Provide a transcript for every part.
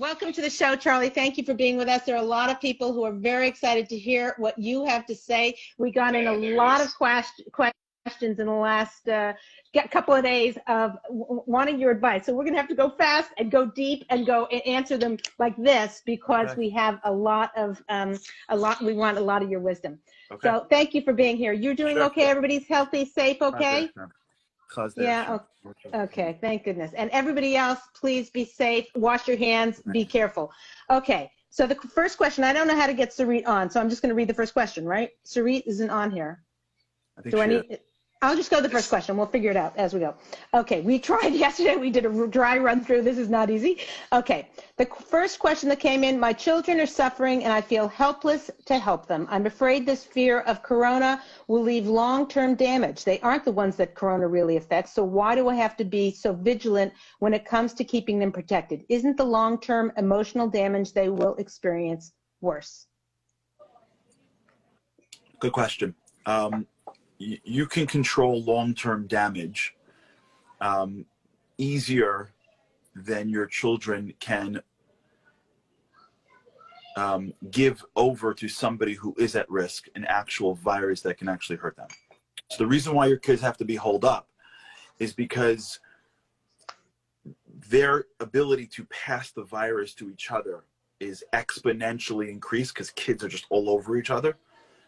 Welcome to the show, Charlie. Thank you for being with us. There are a lot of people who are very excited to hear what you have to say. We got in a lot of questions in the last couple of days of wanting your advice. So we're going to have to go fast and go deep and go and answer them like this because we have we want a lot of your wisdom. Okay. So thank you for being here. You're doing okay? Everybody's healthy, safe, okay? Yeah. Okay. Thank goodness. And everybody else, please be safe. Wash your hands. Be careful. Okay. So the first question, I don't know how to get Sarit on, so I'm just going to read the first question, right? Sarit isn't on here. I'll just go to the first question. We'll figure it out as we go. Okay, we tried yesterday. We did a dry run through. This is not easy. Okay, the first question that came in, my children are suffering and I feel helpless to help them. I'm afraid this fear of corona will leave long-term damage. They aren't the ones that corona really affects, so why do I have to be so vigilant when it comes to keeping them protected? Isn't the long-term emotional damage they will experience worse? Good question. You can control long-term damage easier than your children can give over to somebody who is at risk, an actual virus that can actually hurt them. So the reason why your kids have to be holed up is because their ability to pass the virus to each other is exponentially increased because kids are just all over each other.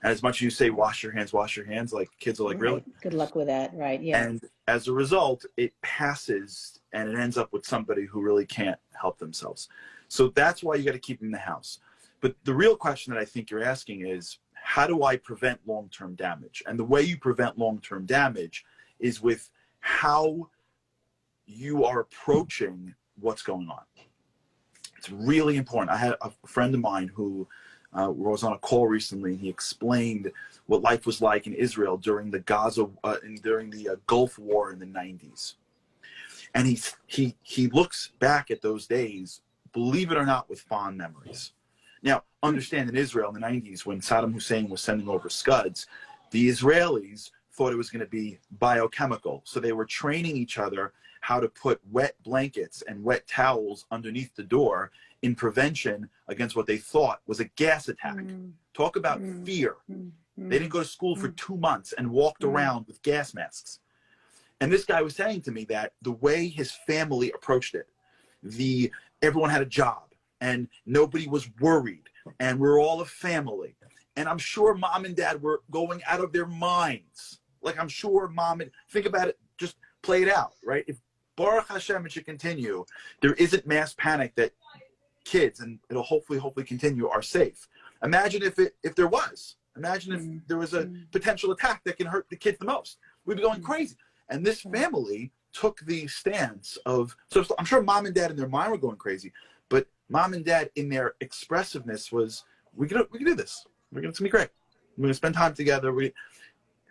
And as much as you say, wash your hands, like kids are like, really? Good luck with that, right, yeah. And as a result, it passes and it ends up with somebody who really can't help themselves. So that's why you got to keep them in the house. But the real question that I think you're asking is, how do I prevent long-term damage? And the way you prevent long-term damage is with how you are approaching what's going on. It's really important. I had a friend of mine who was on a call recently, and he explained what life was like in Israel during the Gulf War in the 90s. And he looks back at those days, believe it or not, with fond memories. Now, understand in Israel in the 90s, when Saddam Hussein was sending over Scuds, the Israelis thought it was going to be biochemical. So they were training each other how to put wet blankets and wet towels underneath the door in prevention against what they thought was a gas attack. Talk about fear. They didn't go to school for 2 months and walked around with gas masks. And this guy was saying to me that the way his family approached it, everyone had a job and nobody was worried and we're all a family. And I'm sure mom and dad were going out of their minds. Like, I'm sure think about it, just play it out, right? If Baruch Hashem, it should continue, there isn't mass panic that kids, and it'll hopefully continue, are safe. Imagine if there was. Imagine if there was a potential attack that can hurt the kids the most. We'd be going crazy. And this family took the stance of, so I'm sure mom and dad in their mind were going crazy, but mom and dad in their expressiveness was, we can do this. It's going to be great. We're going to spend time together.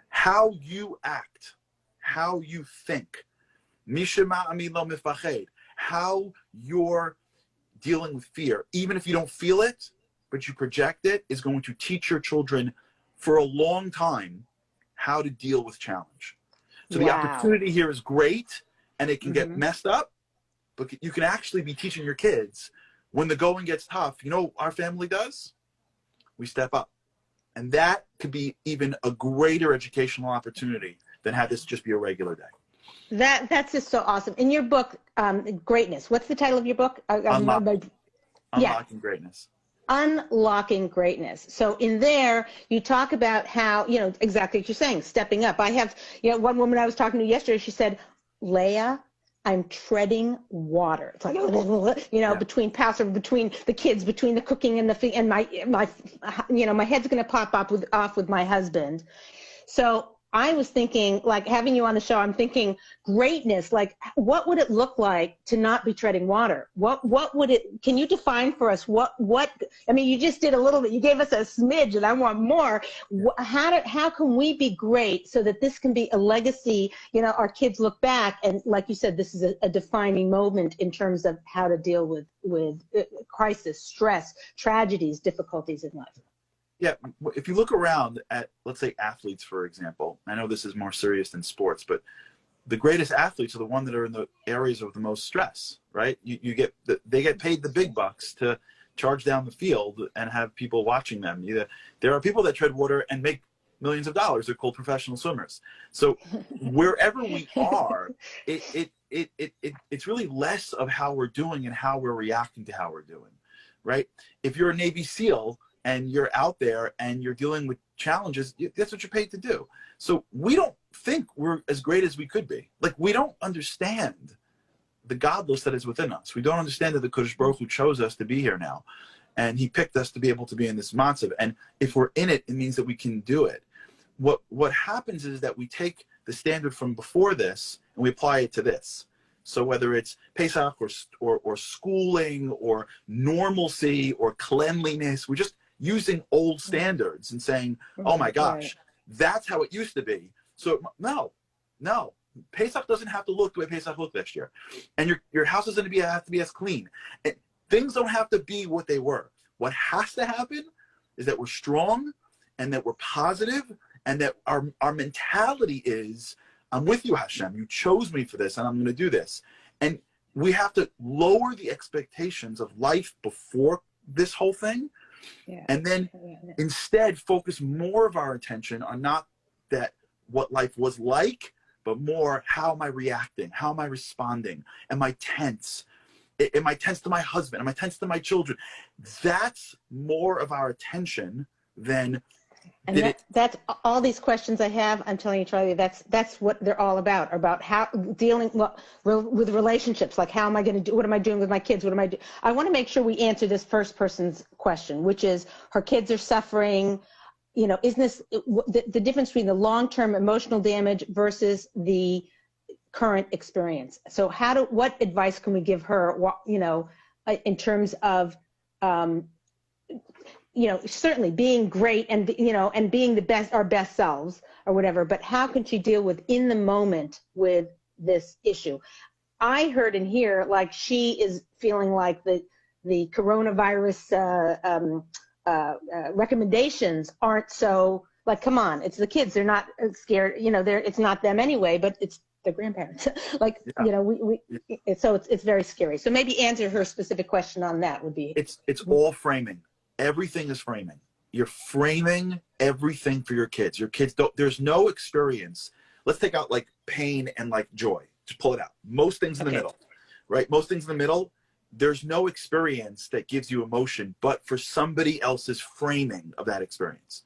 How you act, how you think, how you're dealing with fear, even if you don't feel it, but you project it, is going to teach your children for a long time how to deal with challenge. So the opportunity here is great, and it can get messed up, but you can actually be teaching your kids when the going gets tough. You know what our family does? We step up. And that could be even a greater educational opportunity than have this just be a regular day. That's just so awesome. In your book, Greatness, what's the title of your book? Unlocking Greatness. Unlocking Greatness. So in there, you talk about how, exactly what you're saying, stepping up. I have, one woman I was talking to yesterday, she said, Leah, I'm treading water. It's like, between the kids, between the cooking and my head's going to pop off with my husband. So I was thinking, like, having you on the show, I'm thinking greatness, like, what would it look like to not be treading water? What would it, can you define for us I mean, you just did a little bit, you gave us a smidge and I want more. How can we be great so that this can be a legacy, our kids look back and, like you said, this is a defining moment in terms of how to deal with crisis, stress, tragedies, difficulties in life. Yeah, if you look around at, let's say, athletes, for example, I know this is more serious than sports, but the greatest athletes are the ones that are in the areas of the most stress, right? They get paid the big bucks to charge down the field and have people watching them. There are people that tread water and make millions of dollars. They're called professional swimmers. So wherever we are, it's really less of how we're doing and how we're reacting to how we're doing, right? If you're a Navy SEAL and you're out there and you're dealing with challenges, that's what you're paid to do. So we don't think we're as great as we could be. Like, we don't understand the godless that is within us. We don't understand that the Kodesh Baruch Hu chose us to be here now. And he picked us to be able to be in this matzav. And if we're in it, it means that we can do it. What happens is that we take the standard from before this and we apply it to this. So whether it's Pesach or schooling or normalcy or cleanliness, we're just using old standards and saying, oh my gosh, that's how it used to be. So no. Pesach doesn't have to look the way Pesach looked this year. And your house is going to have to be as clean. And things don't have to be what they were. What has to happen is that we're strong and that we're positive and that our mentality is, I'm with you, Hashem. You chose me for this and I'm going to do this. And we have to lower the expectations of life before this whole thing. Yeah. And then instead focus more of our attention on not that what life was like, but more, how am I reacting? How am I responding? Am I tense? Am I tense to my husband? Am I tense to my children? That's more of our attention than... And that's all these questions I have. I'm telling you, Charlie, that's what they're all about how dealing with relationships. Like, how am I going to do? What am I doing with my kids? What am I doing? I want to make sure we answer this first person's question, which is, her kids are suffering. You know, isn't this the difference between the long-term emotional damage versus the current experience? So what advice can we give her? You know, in terms of you know, certainly being great and, you know, and being our best selves or whatever, but how can she deal with in the moment with this issue? I heard in here, like, she is feeling like the coronavirus recommendations aren't so, like, come on, it's the kids. They're not scared, you know, it's not them anyway, but it's the grandparents. Like, yeah. You know, so it's very scary. So maybe answer her specific question on that would be. It's all framing. Everything is framing. You're framing everything for your kids. Your kids there's no experience. Let's take out like pain and like joy. Just pull it out. Most things in the middle, right? Most things in the middle, there's no experience that gives you emotion, but for somebody else's framing of that experience.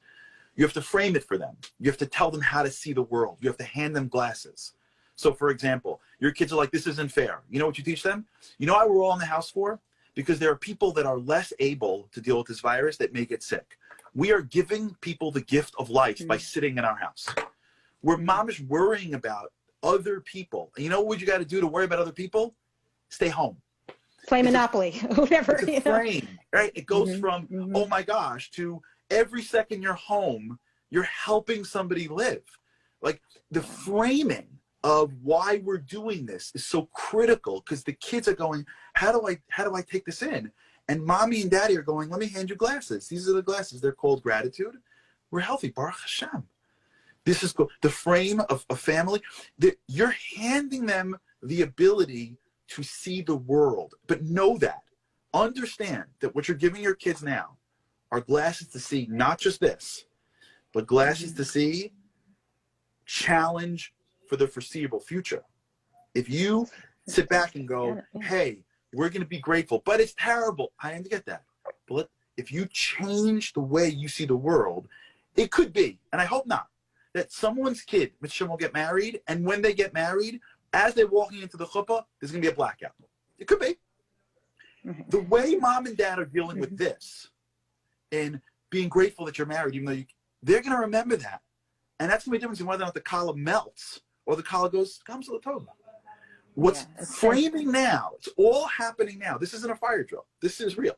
You have to frame it for them. You have to tell them how to see the world. You have to hand them glasses. So for example, your kids are like, this isn't fair. You know what you teach them? You know why we're all in the house for? Because there are people that are less able to deal with this virus that may get sick. We are giving people the gift of life by sitting in our house. We're mamish worrying about other people. And you know what you got to do to worry about other people? Stay home. Play Monopoly, whatever. It's a frame, right? It goes from, oh my gosh, to every second you're home, you're helping somebody live. Like, the framing of why we're doing this is so critical, because the kids are going, how do I take this in? And mommy and daddy are going, let me hand you glasses. These are the glasses. They're called gratitude. We're healthy. Baruch Hashem. This is the frame of a family. You're handing them the ability to see the world. But know that. Understand that what you're giving your kids now are glasses to see not just this, but glasses to see challenge for the foreseeable future. If you sit back and go, hey, we're going to be grateful, but it's terrible. I get that. But if you change the way you see the world, it could be, and I hope not, that someone's kid, Mitzvah, will get married, and when they get married, as they're walking into the chuppah, there's going to be a blackout. It could be. The way mom and dad are dealing with this and being grateful that you're married, even though they're going to remember that. And that's going to be the difference in whether or not the challah melts or the challah comes to the Torah. What's framing now, it's all happening now. This isn't a fire drill. This is real.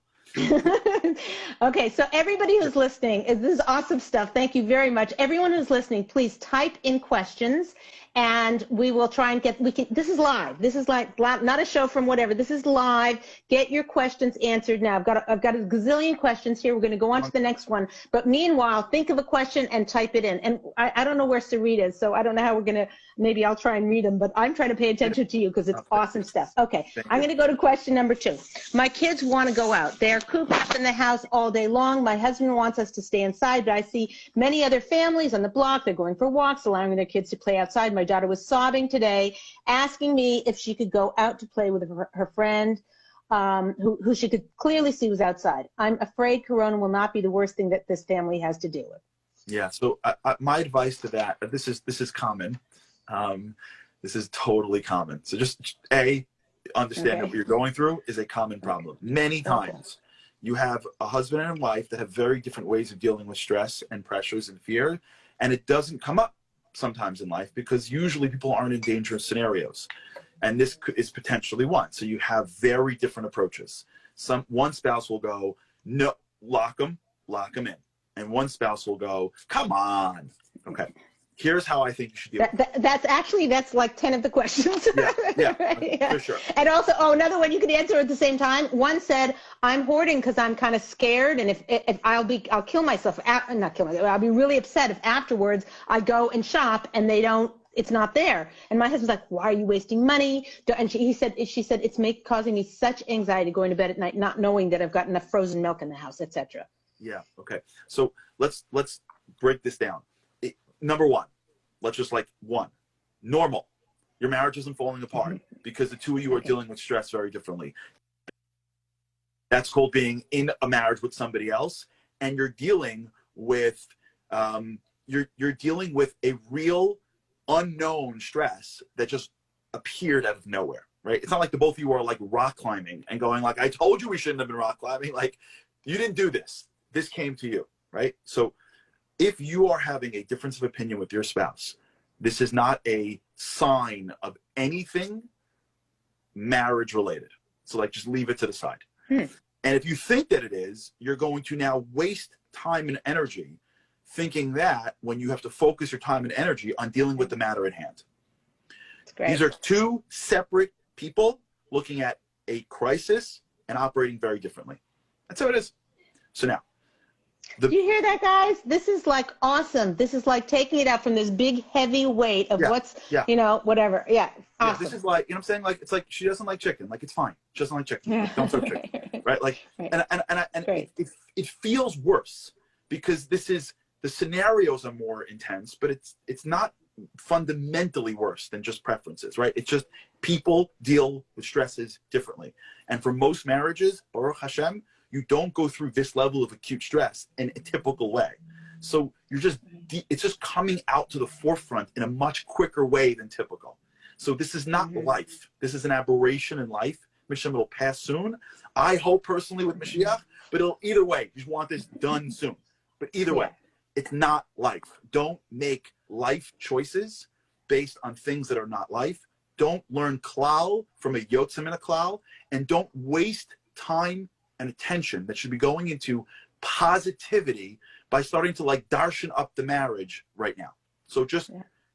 Okay, so everybody who's listening, this is awesome stuff. Thank you very much. Everyone who's listening, please type in questions and we will try and this is live. This is like not a show from whatever. This is live. Get your questions answered now. I've got a gazillion questions here. We're going to go on to the next one. But meanwhile, think of a question and type it in. And I don't know where Sarit is, so I don't know how we're going to, maybe I'll try and read them, but I'm trying to pay attention to you because it's awesome stuff. Okay, I'm going to go to question number 2. My kids want to go out. They're cooped up in the house all day long. My husband wants us to stay inside, but I see many other families on the block. They're going for walks, allowing their kids to play outside. My daughter was sobbing today, asking me if she could go out to play with her friend, who she could clearly see was outside. I'm afraid Corona will not be the worst thing that this family has to deal with. Yeah. So my advice to that, this is common. This is totally common. So just understand that what you're going through is a common problem. Many times you have a husband and a wife that have very different ways of dealing with stress and pressures and fear, and it doesn't come up sometimes in life because usually people aren't in dangerous scenarios, and this is potentially one. So you have very different approaches. One spouse will go, no, lock them in, and one spouse will go, come on. Okay, here's how I think you should deal with it. That's like 10 of the questions. Yeah, right? For sure. And also, another one you could answer at the same time. One said, I'm hoarding because I'm kind of scared, and if I'll kill myself, not kill myself, I'll be really upset if afterwards I go and shop and it's not there. And my husband's like, why are you wasting money? And she said, it's causing me such anxiety going to bed at night, not knowing that I've got enough frozen milk in the house, etc. Yeah. Okay. So let's break this down. Number 1, let's just normal. Your marriage isn't falling apart because the two of you are dealing with stress very differently. That's called being in a marriage with somebody else, and you're dealing with you're dealing with a real unknown stress that just appeared out of nowhere, right? It's not like the both of you are like rock climbing and going like, I told you we shouldn't have been rock climbing. Like, you didn't do this. This came to you, right? So if you are having a difference of opinion with your spouse, this is not a sign of anything marriage related. So just leave it to the side. And if you think that it is, you're going to now waste time and energy thinking that when you have to focus your time and energy on dealing with the matter at hand. These are two separate people looking at a crisis and operating very differently. That's how it is. So now, do you hear that, guys? This is like awesome. This is like taking it out from this big heavy weight of whatever. Yeah. Awesome. This is like, I'm saying, it's like she doesn't like chicken. Like, it's fine. She doesn't like chicken. Like, don't serve chicken. Right? Like, right. And it feels worse because the scenarios are more intense, but it's not fundamentally worse than just preferences, right? It's just people deal with stresses differently. And for most marriages, Baruch Hashem, you don't go through this level of acute stress in a typical way. So it's just coming out to the forefront in a much quicker way than typical. So this is not life. This is an aberration in life. Mishnah will pass soon. I hope personally with Mashiach, but either way, you just want this done soon. But either way, it's not life. Don't make life choices based on things that are not life. Don't learn klal from a yotzim and a klal, and don't waste time and attention that should be going into positivity by starting to darshan up the marriage right now. So just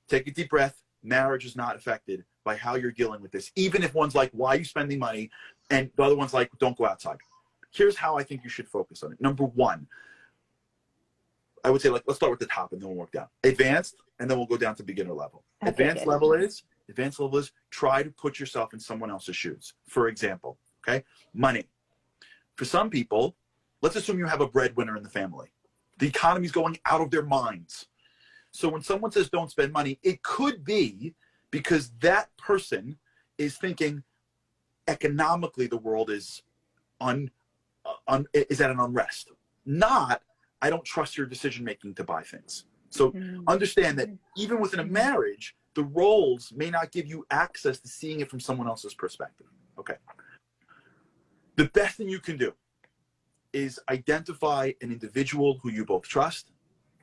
take a deep breath. Marriage is not affected by how you're dealing with this. Even if one's like, why are you spending money? And the other one's like, don't go outside. Here's how I think you should focus on it. Number 1, I would say let's start with the top and then we'll work down. Advanced, and then we'll go down to beginner level. Okay, advanced level is try to put yourself in someone else's shoes. For example, money. For some people, let's assume you have a breadwinner in the family. The economy's going out of their minds. So when someone says don't spend money, it could be because that person is thinking economically the world is is at an unrest. Not, I don't trust your decision making to buy things. So understand that even within a marriage, the roles may not give you access to seeing it from someone else's perspective. Okay. The best thing you can do is identify an individual who you both trust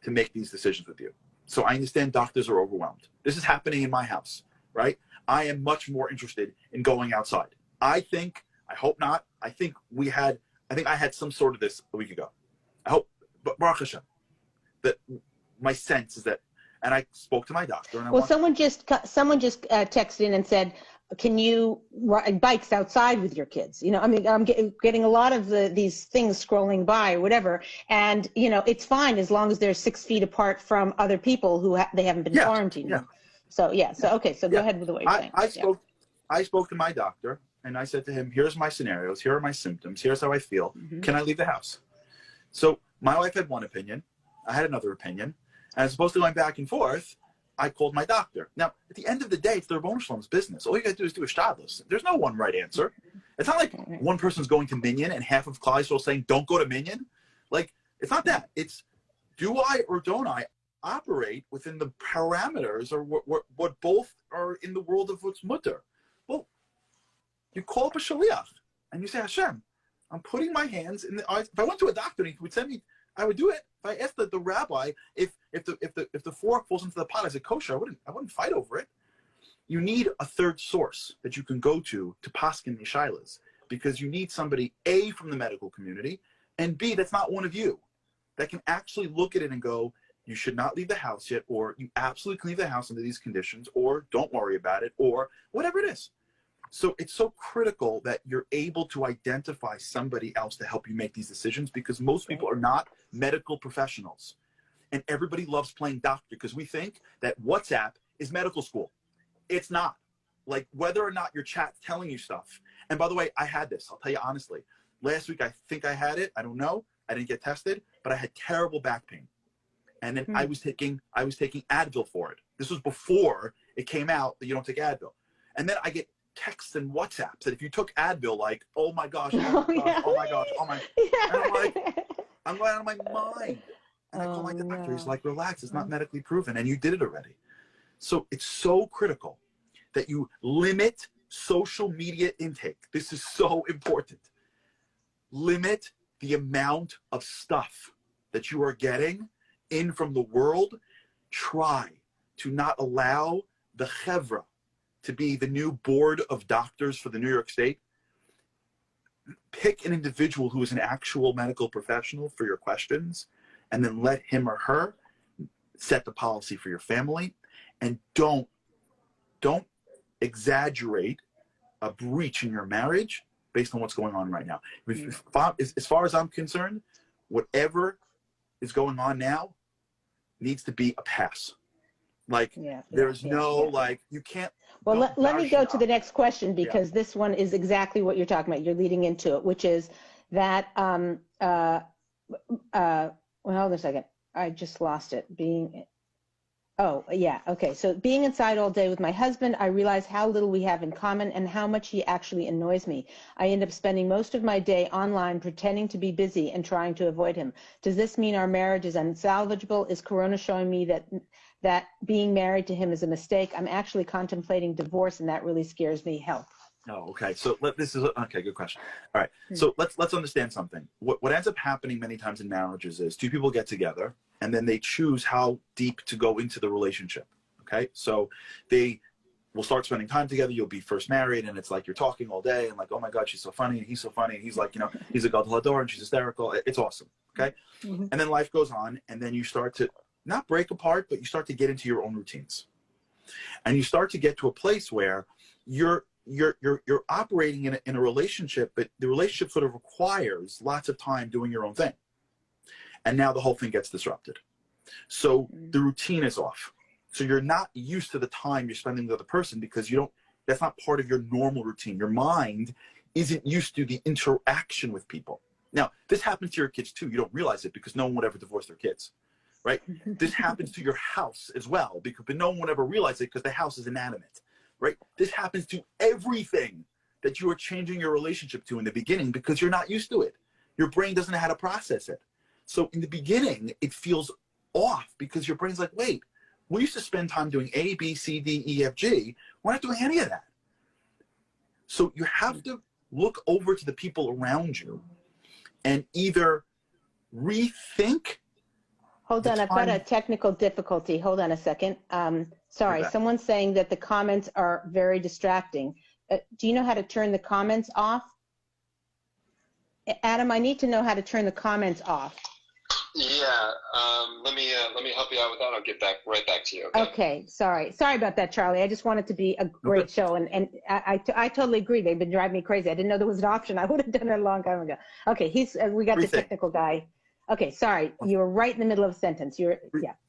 to make these decisions with you. So I understand doctors are overwhelmed. This is happening in my house, right? I am much more interested in going outside. I hope not. I think we had I think I had some sort of this a week ago. I hope, but Baruch Hashem, that my sense is that, and I spoke to my doctor. And someone just texted in and said, can you ride bikes outside with your kids? You know, I mean, I'm getting a lot of these things scrolling by or whatever. And, you know, it's fine as long as they're 6 feet apart from other people who they haven't been quarantined. Yeah. So, yeah. So, okay. So go ahead with what you're saying. I spoke to my doctor and I said to him, here's my scenarios. Here are my symptoms. Here's how I feel. Mm-hmm. Can I leave the house? So my wife had one opinion. I had another opinion. And as opposed to going back and forth, I called my doctor. Now, at the end of the day, it's the Rebbeinu Shalom's business. All you got to do is do a shtadlus. There's no one right answer. It's not like one person's going to Minyan and half of Klal Yisrael saying, don't go to Minyan. Like, it's not that. It's, do I or don't I operate within the parameters or what both are in the world of what's mutter? Well, you call up a shaliach and you say, Hashem, I'm putting my hands in the eyes. If I went to a doctor and he would send me, I would do it. If I asked the rabbi if the fork falls into the pot as a kosher, I wouldn't fight over it. You need a third source that you can go to paskin mishailas, because you need somebody A, from the medical community, and B, that's not one of you, that can actually look at it and go, you should not leave the house yet, or you absolutely can leave the house under these conditions, or don't worry about it, or whatever it is. So it's so critical that you're able to identify somebody else to help you make these decisions, because most people are not medical professionals. And everybody loves playing doctor because we think that WhatsApp is medical school. It's not. Like, whether or not your chat's telling you stuff. And by the way, I had this. I'll tell you honestly. Last week, I think I had it. I don't know. I didn't get tested, but I had terrible back pain. And then I was taking Advil for it. This was before it came out that you don't take Advil. And then I get texts and WhatsApps that if you took Advil, like, oh my gosh, oh my gosh, oh my gosh, oh my, and I'm like, I'm going out of my mind. And I call my doctor, he's like, relax, it's not medically proven, and you did it already. So it's so critical that you limit social media intake. This is so important. Limit the amount of stuff that you are getting in from the world. Try to not allow the chevra to be the new board of doctors for the New York State. Pick an individual who is an actual medical professional for your questions, and then let him or her set the policy for your family. And don't exaggerate a breach in your marriage based on what's going on right now. As far as I'm concerned, whatever is going on now needs to be a pass. Like, there's like, you can't. Well, let me go to the next question, because this one is exactly what you're talking about. You're leading into it, which is that, well, hold on a second. I just lost it. So being inside all day with my husband, I realize how little we have in common and how much he actually annoys me. I end up spending most of my day online pretending to be busy and trying to avoid him. Does this mean our marriage is unsalvageable? Is Corona showing me that being married to him is a mistake? I'm actually contemplating divorce, and that really scares me. Help. Oh, okay. So okay. Good question. All right. So let's understand something. What ends up happening many times in marriages is two people get together and then they choose how deep to go into the relationship. Okay. So they will start spending time together. You'll be first married, and it's like you're talking all day and like, oh my God, she's so funny, and he's so funny, and he's like, you know, he's a gadol hador and she's hysterical. It's awesome. Okay. Mm-hmm. And then life goes on, and then you start to not break apart, but you start to get into your own routines, and you start to get to a place where you're operating in a relationship, but the relationship sort of requires lots of time doing your own thing. And now the whole thing gets disrupted. So the routine is off. So you're not used to the time you're spending with the other person, because that's not part of your normal routine. Your mind isn't used to the interaction with people. Now, this happens to your kids too. You don't realize it because no one would ever divorce their kids, right? This happens to your house as well, but no one would ever realize it because the house is inanimate. Right? This happens to everything that you are changing your relationship to in the beginning, because you're not used to it. Your brain doesn't know how to process it. So in the beginning, it feels off because your brain's like, wait, we used to spend time doing A, B, C, D, E, F, G. We're not doing any of that. So you have to look over to the people around you and either rethink. Hold on, I've got a technical difficulty. Hold on a second. Sorry, someone's saying that the comments are very distracting. Do you know how to turn the comments off? Adam, I need to know how to turn the comments off. Yeah, let me help you out with that. I'll get right back to you. Okay. Sorry about that, Charlie. I just want it to be a great show, and I totally agree. They've been driving me crazy. I didn't know there was an option. I would have done it a long time ago. Okay, we got the technical guy. Okay, sorry, you were right in the middle of a sentence.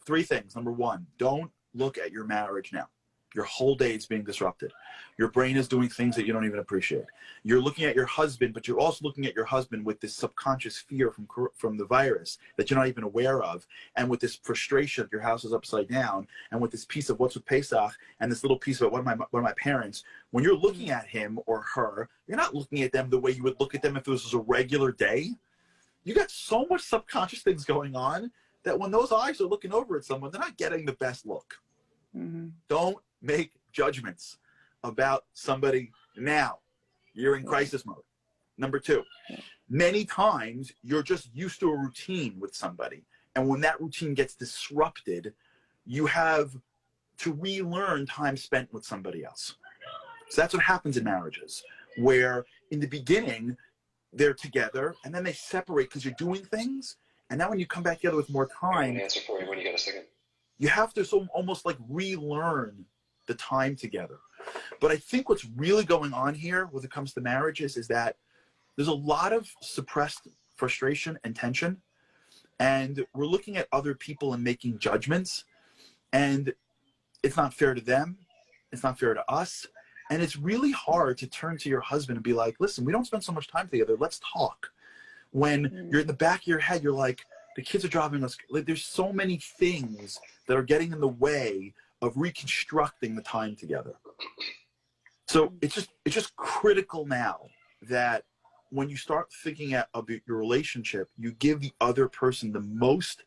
Three things. Number one, don't look at your marriage now. Your whole day is being disrupted. Your brain is doing things that you don't even appreciate. You're looking at your husband, but you're also looking at your husband with this subconscious fear from the virus that you're not even aware of, and with this frustration that your house is upside down, and with this piece of what's with Pesach, and this little piece of one of my parents. When you're looking at him or her, you're not looking at them the way you would look at them if it was a regular day. You got so much subconscious things going on that when those eyes are looking over at someone, they're not getting the best look. Mm-hmm. Don't make judgments about somebody now. You're in crisis mode. Number two, many times you're just used to a routine with somebody. And when that routine gets disrupted, you have to relearn time spent with somebody else. So that's what happens in marriages, where in the beginning, they're together and then they separate because you're doing things. And now when you come back together with more time, I can answer for you when you get a second. You have to almost like relearn the time together. But I think what's really going on here when it comes to marriages is that there's a lot of suppressed frustration and tension. And we're looking at other people and making judgments. And it's not fair to them. It's not fair to us. And it's really hard to turn to your husband and be like, listen, we don't spend so much time together. Let's talk. When you're in the back of your head, you're like, the kids are driving us. Like, there's so many things that are getting in the way of reconstructing the time together. So it's just critical now that when you start thinking of your relationship, you give the other person the most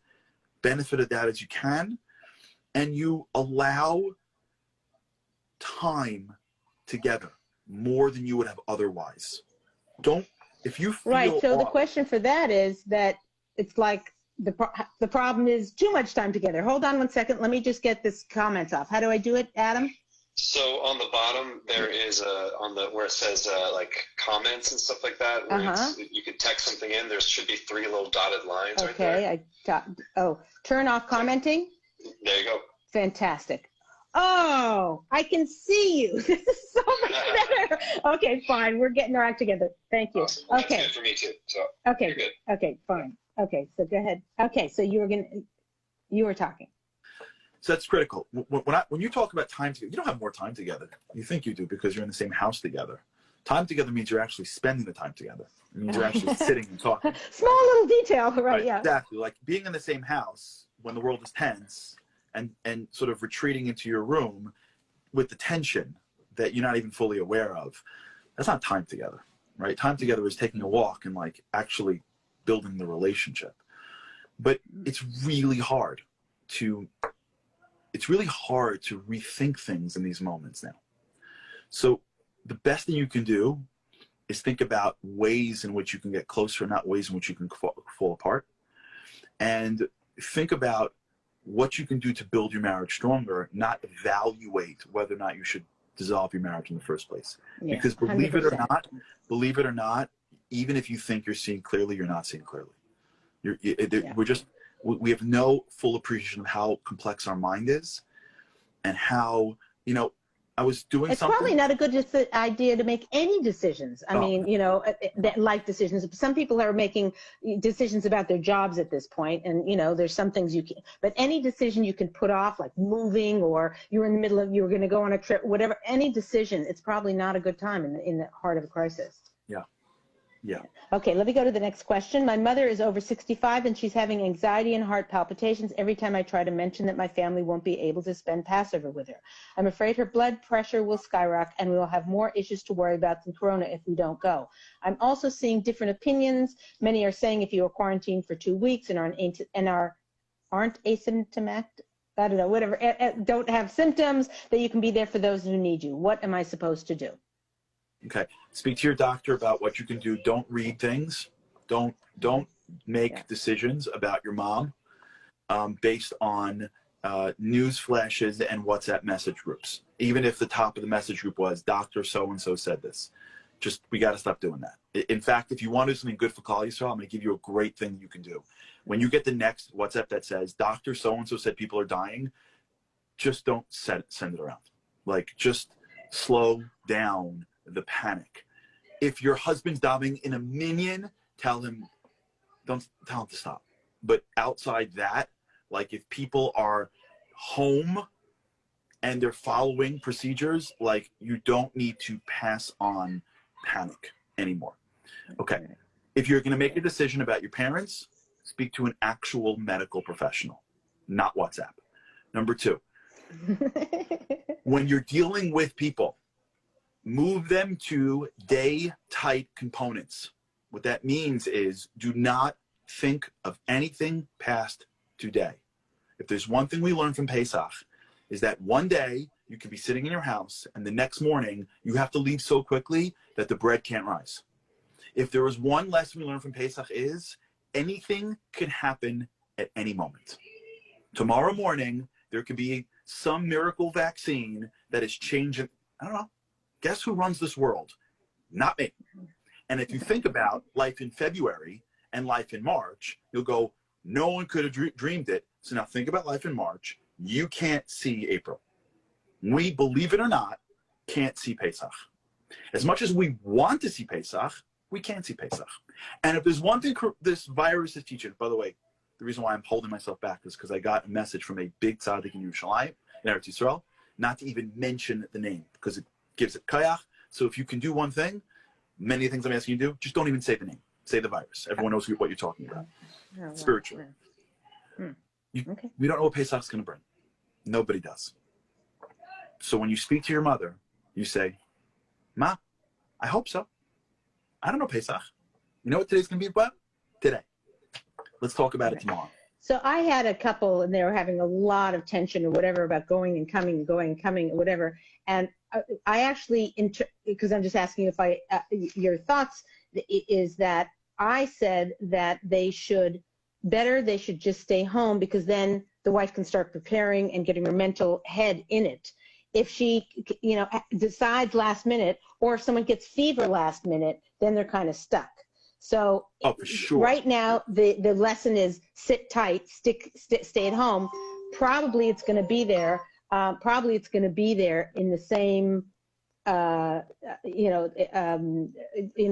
benefit of that as you can, and you allow time together more than you would have otherwise. If you feel right. So the question for that is that it's like the problem is too much time together. Hold on one second. Let me just get this comments off. How do I do it, Adam? So on the bottom there is where it says like comments and stuff like that, where you could text something in. There should be 3 little dotted lines right there. Okay. Turn off commenting. There you go. Fantastic. Oh, I can see you. This is so much better. Okay, fine. We're getting our act together. Thank you. Awesome. Okay. That's good for me too. So okay. You're good. Okay, fine. Okay, so go ahead. Okay, so you were talking. So that's critical. When you talk about time together, you don't have more time together. You think you do because you're in the same house together. Time together means you're actually spending the time together. It means you're actually sitting and talking. Small little detail, right? Yeah. Exactly. Like being in the same house when the world is tense and sort of retreating into your room with the tension that you're not even fully aware of. That's not time together, right? Time together is taking a walk and like actually building the relationship. But it's really hard to rethink things in these moments now. So the best thing you can do is think about ways in which you can get closer, not ways in which you can fall apart. And think about what you can do to build your marriage stronger, not evaluate whether or not you should dissolve your marriage in the first place. Yeah, because believe 100%. it or not, even if you think you're seeing clearly, you're not seeing clearly. We have no full appreciation of how complex our mind is and how, I was doing it's something. It's probably not a good idea to make any decisions. I mean, life decisions. Some people are making decisions about their jobs at this point, and, there's some things you can, but any decision you can put off, like moving, or you're in the middle of, you're going to go on a trip, whatever, any decision, it's probably not a good time in the heart of a crisis. Yeah. Okay, let me go to the next question. My mother is over 65 and she's having anxiety and heart palpitations every time I try to mention that my family won't be able to spend Passover with her. I'm afraid her blood pressure will skyrocket and we will have more issues to worry about than corona if we don't go. I'm also seeing different opinions. Many are saying if you are quarantined for 2 weeks and aren't asymptomatic, I don't know, whatever, don't have symptoms, that you can be there for those who need you. What am I supposed to do? Okay. Speak to your doctor about what you can do. Don't read things. Don't make decisions about your mom based on news flashes and WhatsApp message groups. Even if the top of the message group was Dr. So-and-so said this. We got to stop doing that. In fact, if you want to do something good for Klal Yisrael, I'm going to give you a great thing you can do. When you get the next WhatsApp that says, Dr. So-and-so said people are dying, just don't send it around. Like, just slow down the panic. If your husband's dying in a minyan, don't tell him to stop. But outside that, like if people are home and they're following procedures, like you don't need to pass on panic anymore. Okay. If you're going to make a decision about your parents, speak to an actual medical professional, not WhatsApp. Number 2, when you're dealing with people, move them to day-tight components. What that means is do not think of anything past today. If there's one thing we learned from Pesach, is that one day you could be sitting in your house and the next morning you have to leave so quickly that the bread can't rise. If there was one lesson we learned from Pesach is anything could happen at any moment. Tomorrow morning, there could be some miracle vaccine that is changing. I don't know. Guess who runs this world? Not me. And if you think about life in February and life in March, you'll go, no one could have dreamed it. So now think about life in March. You can't see April. We, believe it or not, can't see Pesach. As much as we want to see Pesach, we can't see Pesach. And if there's one thing this virus is teaching, by the way, the reason why I'm holding myself back is because I got a message from a big tzaddik in Yerushalayim, in Eretz Yisrael, not to even mention the name because it gives it kayach. So if you can do one thing, many things I'm asking you to do, just don't even say the name. Say the virus. Everyone knows what you're talking about. Spiritually. Okay. We don't know what Pesach's going to bring. Nobody does. So when you speak to your mother, you say, Ma, I hope so. I don't know Pesach. You know what today's going to be about? Today. Let's talk about it tomorrow. So I had a couple, and they were having a lot of tension or whatever about going and coming, or whatever. And I actually, because I'm just asking if your thoughts, is that I said that they should just stay home because then the wife can start preparing and getting her mental head in it. If she, decides last minute, or if someone gets fever last minute, then they're kind of stuck. So for sure. Right now, the lesson is sit tight, stay at home. Probably it's going to be there. In the same, in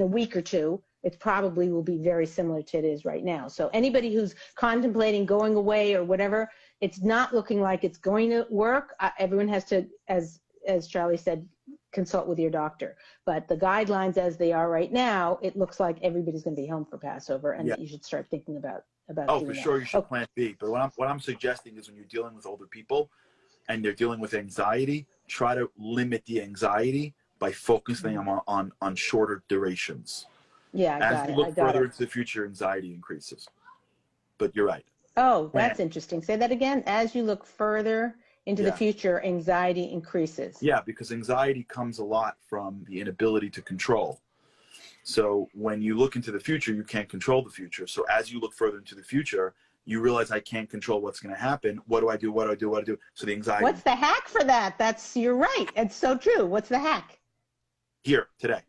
a week or two. It probably will be very similar to it is right now. So anybody who's contemplating going away or whatever, it's not looking like it's going to work. Everyone has to, as Charlie said, consult with your doctor. But the guidelines as they are right now, it looks like everybody's going to be home for Passover, and that you should start thinking about doing for that. sure, you should plan B. But what I'm suggesting is when you're dealing with older people and they're dealing with anxiety, try to limit the anxiety by focusing on shorter durations. Yeah, As you look further into the future, anxiety increases. But you're right. Oh, that's interesting. Say that again. As you look further into the future, anxiety increases. Yeah, because anxiety comes a lot from the inability to control. So when you look into the future, you can't control the future. So as you look further into the future, you realize I can't control what's going to happen. What do I do? What do I do? What do I do? So the anxiety. What's the hack for that? You're right. It's so true. What's the hack? Here, today.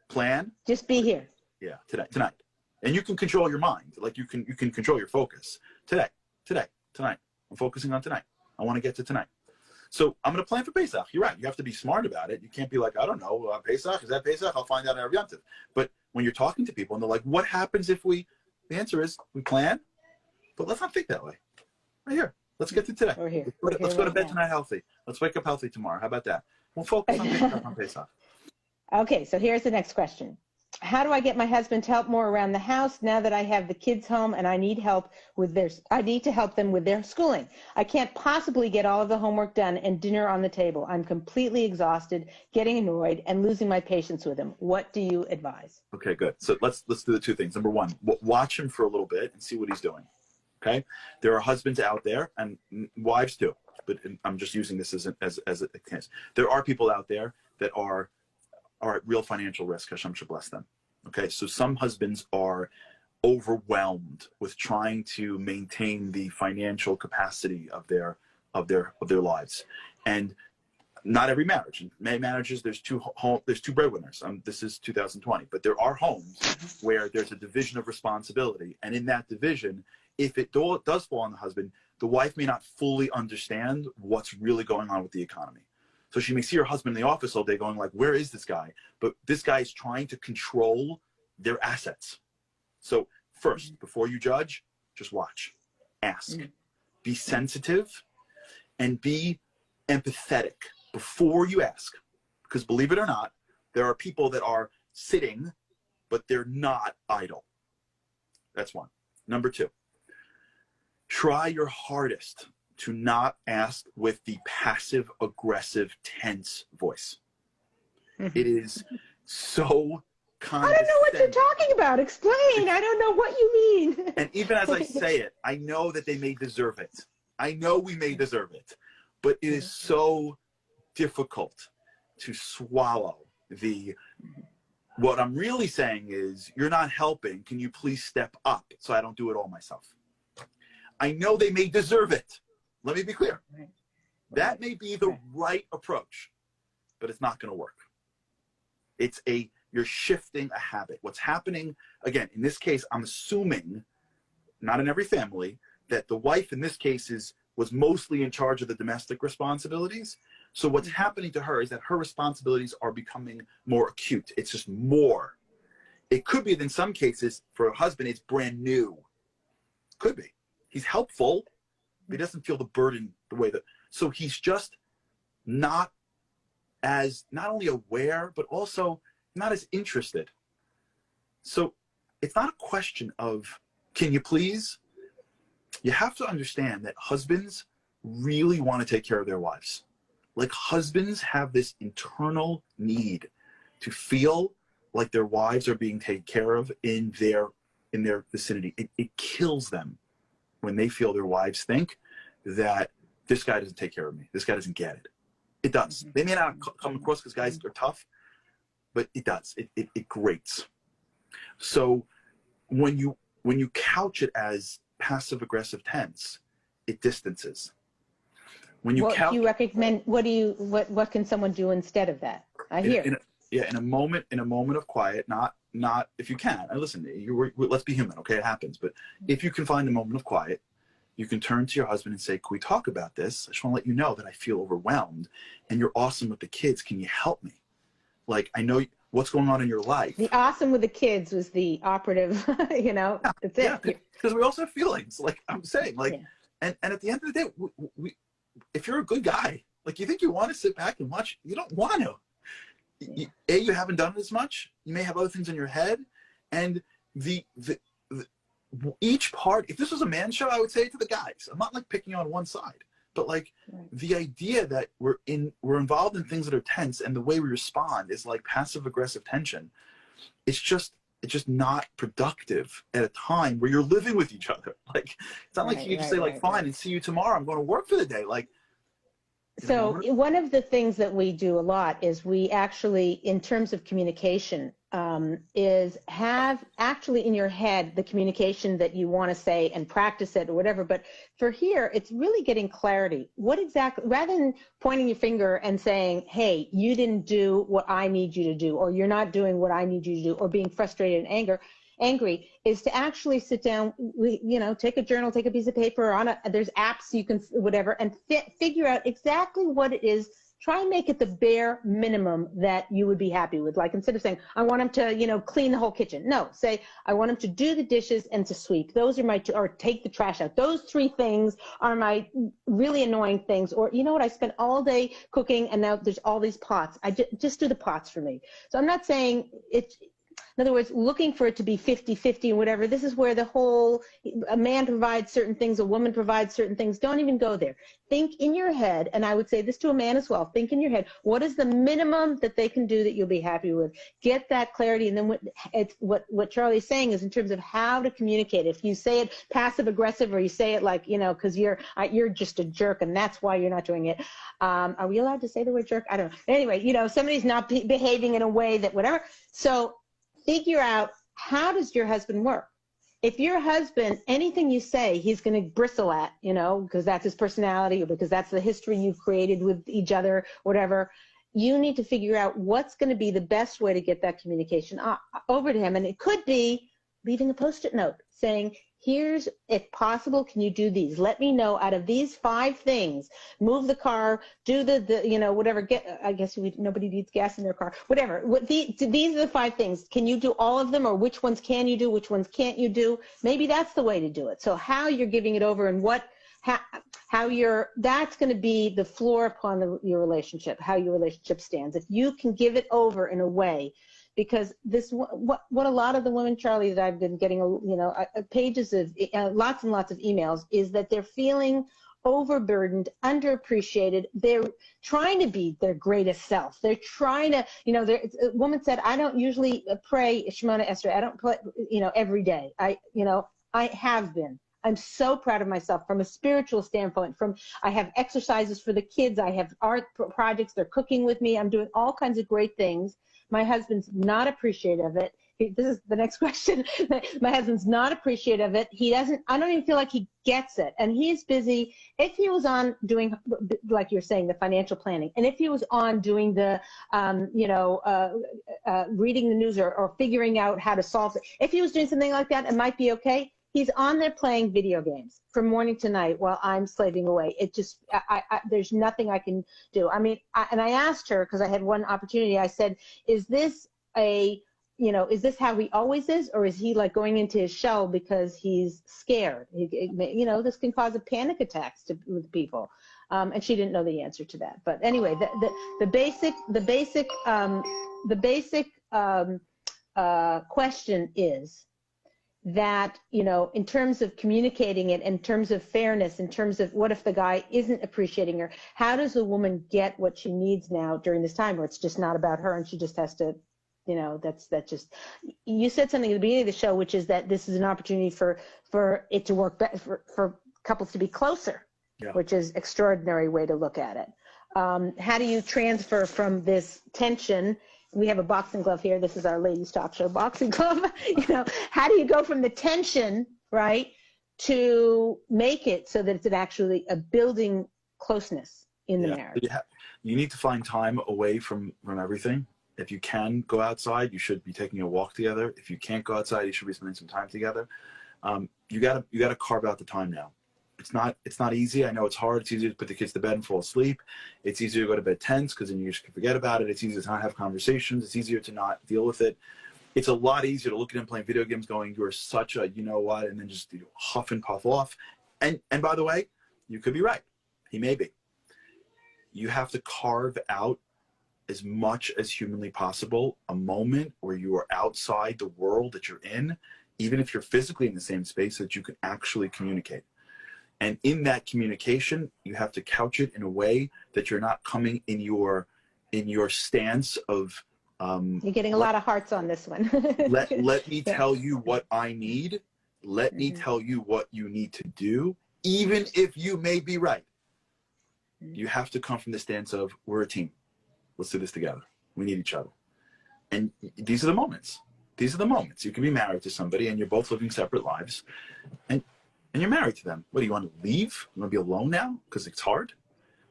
Plan. Just be here. Yeah, tonight. And you can control your mind. Like you can control your focus. Tonight. I'm focusing on tonight. I want to get to tonight. So I'm going to plan for Pesach. You're right. You have to be smart about it. You can't be like, I don't know, Pesach, is that Pesach? I'll find out in Yom Tov. But when you're talking to people and they're like, what happens if the answer is we plan, but let's not think that way. Right here. Let's get to today. We're here. Let's go to bed tonight healthy. Let's wake up healthy tomorrow. How about that? We'll focus on Pesach. Okay, so here's the next question. How do I get my husband to help more around the house now that I have the kids home and I need to help them with their schooling? I can't possibly get all of the homework done and dinner on the table. I'm completely exhausted, getting annoyed, and losing my patience with him. What do you advise? Okay, good. So let's do the two things. Number one, watch him for a little bit and see what he's doing. Okay? There are husbands out there, and wives too, but I'm just using this as a case. There are people out there that are at real financial risk. Hashem should bless them. Okay, so some husbands are overwhelmed with trying to maintain the financial capacity of their lives, and not every marriage. In many marriages, there's two breadwinners. This is 2020, but there are homes where there's a division of responsibility, and in that division, if it does fall on the husband, the wife may not fully understand what's really going on with the economy. So she may see her husband in the office all day going like, where is this guy? But this guy is trying to control their assets. So first, before you judge, just watch, ask, be sensitive, and be empathetic before you ask. Because believe it or not, there are people that are sitting, but they're not idle. That's one. Number two, try your hardest to not ask with the passive aggressive tense voice. It is so condescending. I don't know what you're talking about. Explain. I don't know what you mean. And even as I say it, I know that they may deserve it. I know we may deserve it, but it is so difficult to swallow what I'm really saying is, you're not helping. Can you please step up so I don't do it all myself? I know they may deserve it. Let me be clear. That may be the right approach, but it's not going to work. You're shifting a habit. What's happening, again, in this case, I'm assuming, not in every family, that the wife in this case was mostly in charge of the domestic responsibilities. So what's happening to her is that her responsibilities are becoming more acute. It's just more. It could be that in some cases, for a husband, it's brand new. Could be. He's helpful, but he doesn't feel the burden the way that. So he's just not only aware, but also not as interested. So it's not a question of, can you please? You have to understand that husbands really want to take care of their wives. Like, husbands have this internal need to feel like their wives are being taken care of in their vicinity. It kills them when they feel their wives think that this guy doesn't take care of me. This guy doesn't get it. It does. They may not come across because guys are tough, but it does. It grates. So when you couch it as passive aggressive tense, it distances. When you what do you recommend? What can someone do instead of that? In a moment of quiet, not if you can. Listen, let's be human, okay? It happens. But if you can find a moment of quiet, you can turn to your husband and say, can we talk about this? I just want to let you know that I feel overwhelmed, and you're awesome with the kids. Can you help me? Like, I know what's going on in your life. The awesome with the kids was the operative, that's it. Yeah, because we also have feelings, like I'm saying, and at the end of the day, we if you're a good guy, like, you think you want to sit back and watch, you don't want to. You haven't done it as much. You may have other things in your head, and each part. If this was a man show, I would say it to the guys. I'm not like picking on one side, but like the idea that we're involved in things that are tense, and the way we respond is like passive aggressive tension. It's just not productive at a time where you're living with each other. Like, it's not like you can just say fine and see you tomorrow. I'm going to work for the day. Like. So one of the things that we do a lot is we actually, in terms of communication, is have actually in your head the communication that you want to say and practice it or whatever. But for here, it's really getting clarity. What exactly, rather than pointing your finger and saying, hey, you didn't do what I need you to do, or you're not doing what I need you to do, or being frustrated and angry, is to actually sit down, take a journal, take a piece of paper, there's apps you can, whatever, and figure out exactly what it is. Try and make it the bare minimum that you would be happy with. Like, instead of saying, I want him to, clean the whole kitchen. No, say, I want him to do the dishes and to sweep. Those are my or take the trash out. Those three things are my really annoying things. Or, you know what, I spent all day cooking and now there's all these pots. Just do the pots for me. So I'm not saying in other words, looking for it to be 50-50 and whatever. This is where a man provides certain things, a woman provides certain things. Don't even go there. Think in your head, and I would say this to a man as well, think in your head, what is the minimum that they can do that you'll be happy with? Get that clarity, and then what Charlie's saying is in terms of how to communicate. If you say it passive-aggressive, or you say it like, because you're just a jerk, and that's why you're not doing it. Are we allowed to say the word jerk? I don't know. Anyway, somebody's not behaving in a way that whatever. So figure out, how does your husband work? if your husband, anything you say, he's going to bristle at, you know, because that's his personality or because that's the history you've created with each other, whatever, you need to figure out what's going to be the best way to get that communication over to him. And it could be leaving a Post-it note saying, here's, if possible, can you do these? Let me know out of these 5 things. Move the car, do the you know, whatever. I guess nobody needs gas in their car. Whatever. These are the 5 things. Can you do all of them, or which ones can you do? Which ones can't you do? Maybe that's the way to do it. So how you're giving it over and how you're, that's going to be the floor upon your relationship, how your relationship stands. If you can give it over in a way. Because this, what a lot of the women, Charlie, that I've been getting, you know, pages of, lots and lots of emails, is that they're feeling overburdened, underappreciated. They're trying to be their greatest self. They're trying to, you know, a woman said, I don't usually pray Shemona Esrei. I don't pray, you know, every day. I have been. I'm so proud of myself from a spiritual standpoint. I have exercises for the kids. I have art projects. They're cooking with me. I'm doing all kinds of great things. My husband's not appreciative of it. This is the next question. My husband's not appreciative of it. He doesn't, I don't even feel like he gets it. And he's busy. If he was on doing, like you're saying, the financial planning, and if he was on doing the, reading the news or figuring out how to solve it, if he was doing something like that, it might be okay. He's on there playing video games from morning to night while I'm slaving away. It just, there's nothing I can do. I mean, and I asked her, because I had one opportunity, I said, is this is this how he always is? Or is he like going into his shell because he's scared? This can cause a panic attacks with people. And she didn't know the answer to that. But anyway, the basic question is, that, you know, in terms of communicating it, in terms of fairness, in terms of what if the guy isn't appreciating her, how does the woman get what she needs now during this time where it's just not about her and she just has to, you know, that's just, you said something at the beginning of the show, which is that this is an opportunity for it to work better, for couples to be closer, yeah. Which is extraordinary way to look at it. How do you transfer from this tension? We have a boxing glove here. This is our ladies talk show boxing glove. You know, how do you go from the tension, right, to make it so that it's actually a building closeness in the marriage? Yeah. You need to find time away from everything. If you can go outside, you should be taking a walk together. If you can't go outside, you should be spending some time together. You gotta carve out the time now. It's not easy. I know it's hard. It's easier to put the kids to bed and fall asleep. It's easier to go to bed tense because then you just forget about it. It's easier to not have conversations. It's easier to not deal with it. It's a lot easier to look at him playing video games going, you're such a, you know what, and then just huff and puff off. And by the way, you could be right. He may be. You have to carve out as much as humanly possible a moment where you are outside the world that you're in, even if you're physically in the same space, so that you can actually communicate. And in that communication, you have to couch it in a way that you're not coming in your stance of you're getting a lot of hearts on this one. let me tell you what I need. Let me tell you what you need to do, even if you may be right. You have to come from the stance of, we're a team. Let's do this together. We need each other. And these are the moments. These are the moments. You can be married to somebody and you're both living separate lives. And you're married to them. What, do you want to leave? You want to be alone now because it's hard?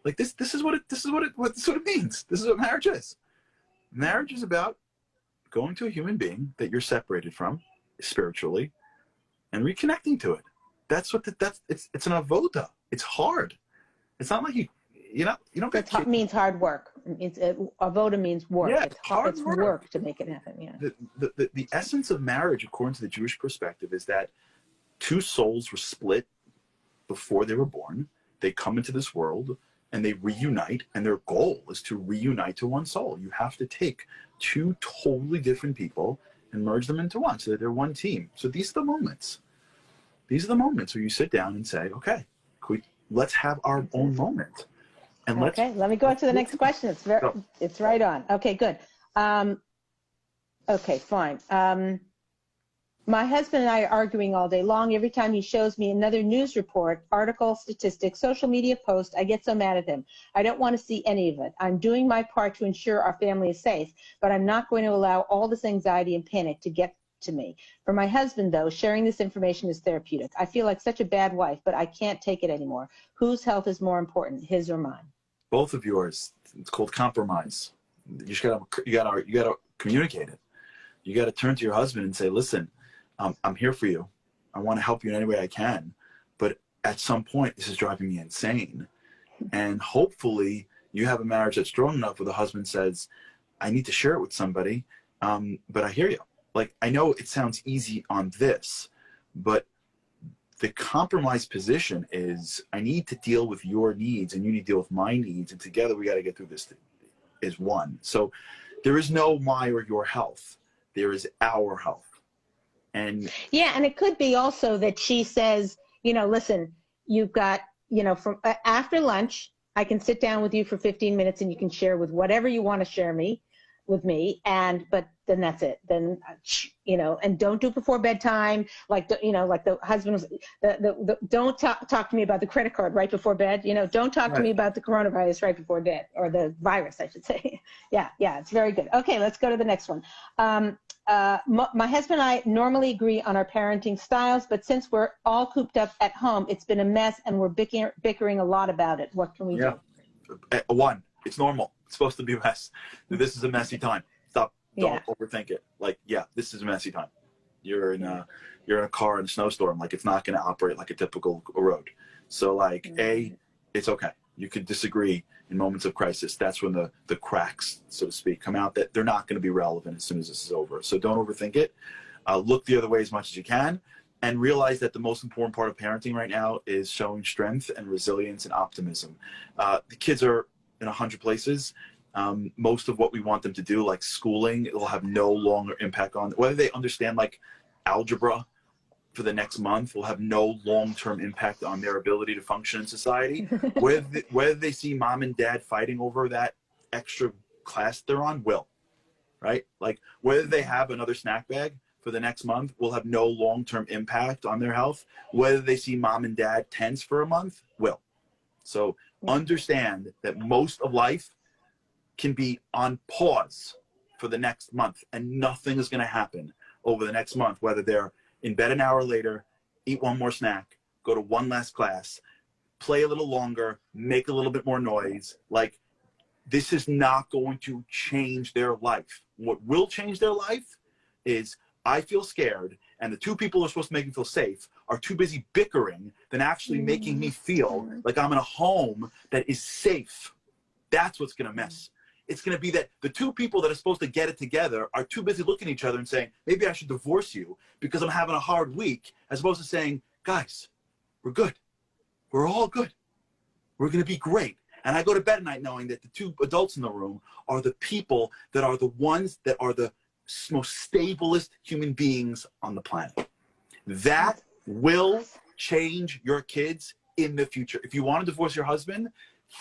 Like this is what it means. This is what marriage is. Marriage is about going to a human being that you're separated from spiritually and reconnecting to it. It's an avoda. It's hard. It's not like you don't get. It means hard work. Avoda means work. Yeah, it's hard work to make it happen. Yeah. The essence of marriage, according to the Jewish perspective, is that two souls were split before they were born. They come into this world and they reunite, and their goal is to reunite to one soul. You have to take two totally different people and merge them into one so that they're one team. So these are the moments. These are the moments where you sit down and say, okay, let's have our own moment. And let me go on to the next question. It's right on. Okay, good. Okay, fine. My husband and I are arguing all day long. Every time he shows me another news report, article, statistic, social media post, I get so mad at him. I don't want to see any of it. I'm doing my part to ensure our family is safe, but I'm not going to allow all this anxiety and panic to get to me. For my husband, though, sharing this information is therapeutic. I feel like such a bad wife, but I can't take it anymore. Whose health is more important, his or mine? Both of yours. It's called compromise. You gotta communicate it. You gotta turn to your husband and say, listen, I'm here for you. I want to help you in any way I can. But at some point, this is driving me insane. And hopefully you have a marriage that's strong enough where the husband says, I need to share it with somebody, but I hear you. Like, I know it sounds easy on this, but the compromise position is I need to deal with your needs and you need to deal with my needs, and together we got to get through this as one. So there is no my or your health. There is our health. And yeah, and it could be also that she says, you know, listen, you've got, you know, from after lunch, I can sit down with you for 15 minutes and you can share with whatever you want to share with me. But then that's it. Then, you know, and don't do it before bedtime. Like, you know, like the husband was, don't talk to me about the credit card right before bed. You know, don't talk to me about the coronavirus right before bed, or the virus, I should say. Yeah, it's very good. Okay, let's go to the next one. My husband and I normally agree on our parenting styles, but since we're all cooped up at home, it's been a mess and we're bickering a lot about it. What can we do? One, it's normal. It's supposed to be a mess. This is a messy time. Stop. Don't overthink it. Like, this is a messy time. You're in a car in a snowstorm. Like, it's not going to operate like a typical road. So, like, it's okay. You could disagree in moments of crisis. That's when the cracks, so to speak, come out, that they're not going to be relevant as soon as this is over. So don't overthink it. Look the other way as much as you can, and realize that the most important part of parenting right now is showing strength and resilience and optimism. The kids are in 100 places. Most of what we want them to do, like schooling, it will have no longer impact on whether they understand like algebra for the next month, will have no long-term impact on their ability to function in society. Whether they see mom and dad fighting over that extra class they're on will, right? Like, whether they have another snack bag for the next month will have no long-term impact on their health. Whether they see mom and dad tense for a month will. So understand that most of life can be on pause for the next month, and nothing is going to happen over the next month, whether they're in bed an hour later, eat one more snack, go to one last class, play a little longer, make a little bit more noise. Like, this is not going to change their life. What will change their life is I feel scared, and the two people who are supposed to make me feel safe are too busy bickering than actually making me feel like I'm in a home that is safe. That's what's going to mess. It's going to be that the two people that are supposed to get it together are too busy looking at each other and saying, maybe I should divorce you because I'm having a hard week, as opposed to saying, guys, we're good. We're all good. We're going to be great. And I go to bed at night knowing that the two adults in the room are the people that are the ones that are the most stablest human beings on the planet. That will change your kids in the future. If you want to divorce your husband,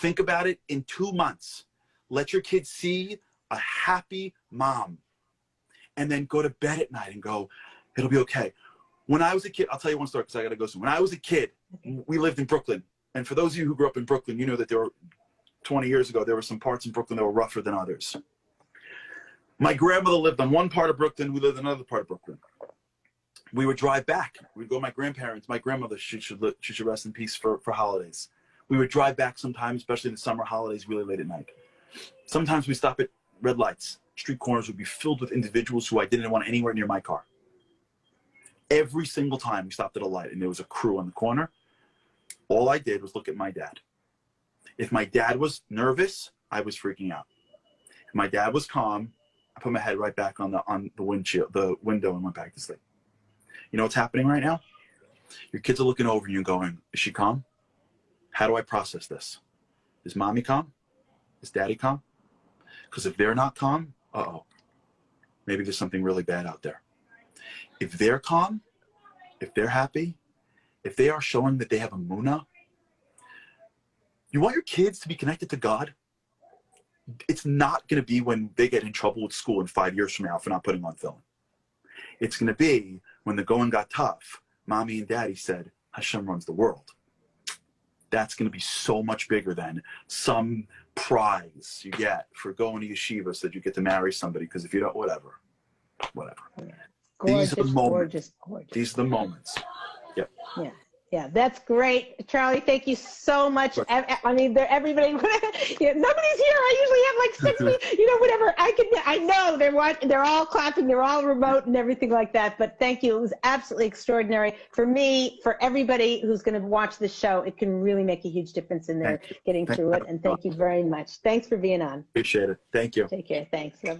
think about it in 2 months. Let your kids see a happy mom, and then go to bed at night and go, it'll be okay. When I was a kid, I'll tell you one story because I got to go soon. When I was a kid, we lived in Brooklyn. And for those of you who grew up in Brooklyn, you know that there were 20 years ago, there were some parts in Brooklyn that were rougher than others. My grandmother lived on one part of Brooklyn. We lived in another part of Brooklyn. We would drive back. We'd go to my grandparents. My grandmother, she should rest in peace, for holidays. We would drive back sometimes, especially the summer holidays, really late at night. Sometimes we stop at red lights. Street corners would be filled with individuals who I didn't want anywhere near my car. Every single time we stopped at a light and there was a crew on the corner, all I did was look at my dad. If my dad was nervous, I was freaking out. If my dad was calm, I put my head right back on the window, and went back to sleep. You know what's happening right now? Your kids are looking over you and going, is she calm? How do I process this? Is mommy calm? Is daddy calm? Because if they're not calm, maybe there's something really bad out there. If they're calm, if they're happy, if they are showing that they have a munah, you want your kids to be connected to God? It's not going to be when they get in trouble with school in 5 years from now for not putting on film. It's going to be when the going got tough, mommy and daddy said, Hashem runs the world. That's going to be so much bigger than some prize you get for going to yeshiva so that you get to marry somebody, because if you don't, whatever. Gorgeous, These are the moments. gorgeous, gorgeous. These are the moments. Yep. Yeah. Yeah, that's great. Charlie, thank you so much. I mean, everybody, yeah, nobody's here. I usually have like 6 people, whatever. I know they're watching, they're all clapping, they're all remote and everything like that. But thank you. It was absolutely extraordinary for me, for everybody who's going to watch the show. It can really make a huge difference in their getting through it. And thank you very much. Thanks for being on. Appreciate it. Thank you. Take care. Thanks. Bye-bye.